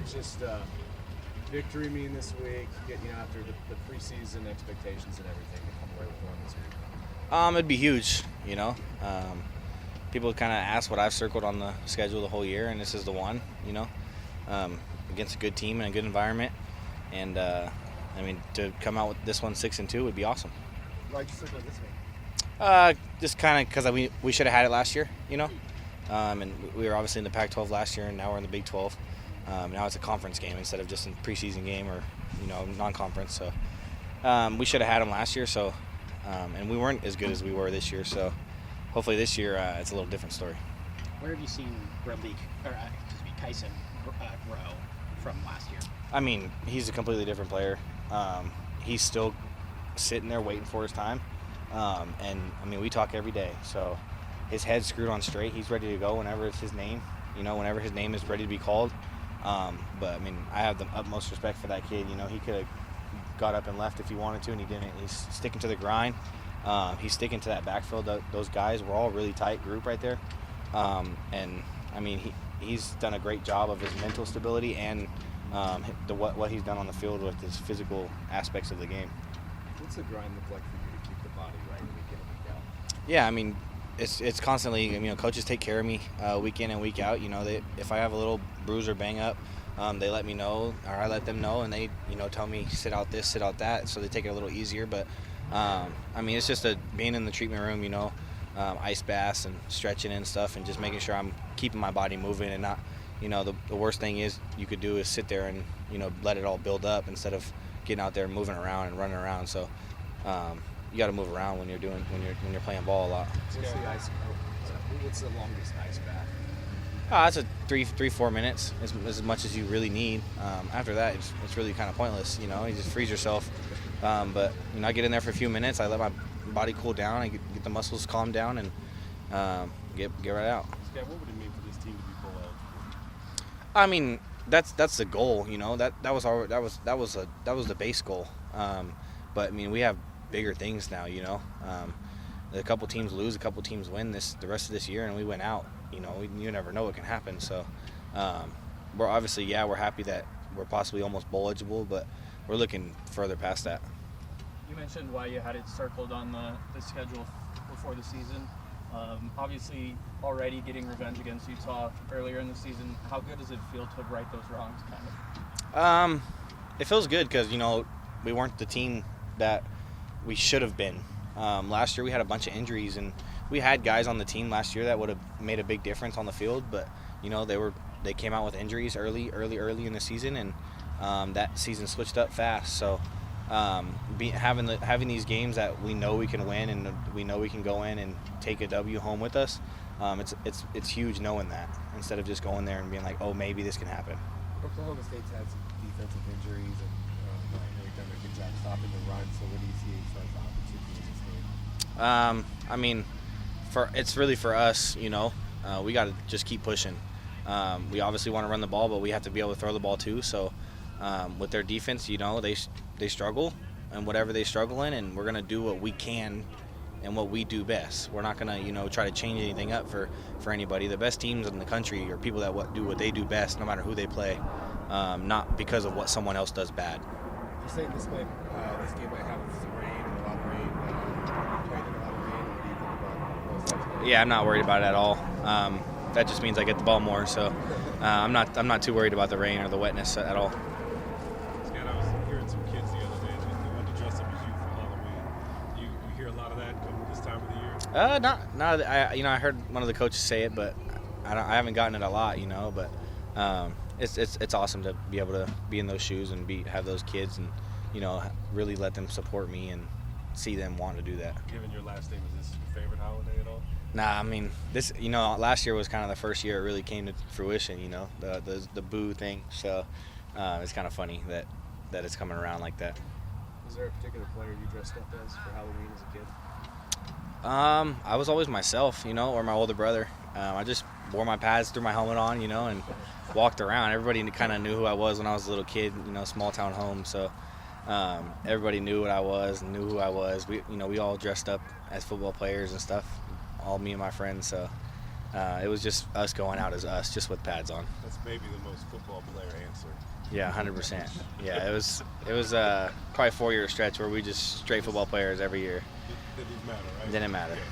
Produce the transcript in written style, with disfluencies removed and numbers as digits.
does just victory mean this week? After the preseason expectations and everything, to come away with one this week. It'd be huge. People kind of ask what I've circled on the schedule the whole year, and this is the one. Against a good team and a good environment, and to come out with this one 6-2 would be awesome. Why'd you circle this one? Just kind of because we should have had it last year, and we were obviously in the Pac-12 last year, and now we're in the Big 12. Now it's a conference game instead of just a preseason game or non-conference. So we should have had them last year. So and we weren't as good as we were this year. So hopefully this year it's a little different story. Where have you seen Tyson grow from last year? I mean, he's a completely different player. He's still sitting there waiting for his time. We talk every day. So his head's screwed on straight. He's ready to go whenever it's his name. Whenever his name is ready to be called. But I have the utmost respect for that kid. He could have got up and left if he wanted to, and he didn't. He's sticking to the grind. He's sticking to that backfield. Those guys were all really tight group right there. He's done a great job of his mental stability and what he's done on the field with his physical aspects of the game. What's the grind look like for you to keep the body right week in and week out? Yeah, it's constantly, coaches take care of me week in and week out. If I have a little bruise or bang up, they let me know, or I let them know, and they, tell me sit out this, sit out that, so they take it a little easier. But, it's just being in the treatment room, ice baths and stretching and stuff, and just making sure I'm keeping my body moving and not, the worst thing you could do is sit there and, let it all build up instead of getting out there and moving around and running around. So, you got to move around when you're playing ball a lot. What's the longest ice bath? That's a 3-4 minutes, as much as you really need. After that, it's really kind of pointless. You just freeze yourself. But I get in there for a few minutes. I let my body cool down. I get the muscles calm down and get right out. Scott, what would it mean for this team to be bowl eligible? That's the goal. That was the base goal. But we have bigger things now. A couple teams lose, a couple teams win the rest of this year, and we went out. You never know what can happen. So we're obviously, we're happy that we're possibly almost bowl eligible, but we're looking further past that. You mentioned why you had it circled on the schedule before the season. Obviously, already getting revenge against Utah earlier in the season. How good does it feel to right those wrongs, kind of? It feels good because we weren't the team that we should have been. Last year we had a bunch of injuries, and we had guys on the team last year that would have made a big difference on the field, but they came out with injuries early in the season, and that season switched up fast. So having these games that we know we can win and we know we can go in and take a W home with us, it's huge knowing that, instead of just going there and being like, oh, maybe this can happen. Oklahoma State's had some defensive injuries, and they've done a good job stopping the run. So what do you see as far as the opportunity in this game? It's really for us. We got to just keep pushing. We obviously want to run the ball, but we have to be able to throw the ball too. So with their defense, they struggle, and whatever they struggle in, and we're gonna do what we can and what we do best. We're not gonna try to change anything up for anybody. The best teams in the country are people that do what they do best, no matter who they play, not because of what someone else does bad. You're saying this game might have some rain and a lot of rain. Playing in a lot of rain. What do you think about those? Yeah, I'm not worried about it at all. That just means I get the ball more, so I'm not too worried about the rain or the wetness at all. Scott, I was hearing some kids the other day that they wanted to dress up as you for Halloween. You hear a lot of that coming this time of the year? I heard one of the coaches say it, but I haven't gotten it a lot, But it's awesome to be able to be in those shoes and have those kids and really let them support me and see them want to do that. Given your last name, is this your favorite holiday at all? Nah, this last year was kind of the first year it really came to fruition. The boo thing. So it's kind of funny that it's coming around like that. Was there a particular player you dressed up as for Halloween as a kid? I was always myself, or my older brother. I just wore my pads, threw my helmet on, and walked around. Everybody kind of knew who I was when I was a little kid, small town home. So everybody knew what I was, knew who I was. We all dressed up as football players and stuff, all me and my friends. So It was just us going out as us, just with pads on. That's maybe the most football player answer. Yeah, 100%. Yeah, it was probably a 4-year stretch where we just straight football players every year. It didn't matter, right? It didn't matter. Okay.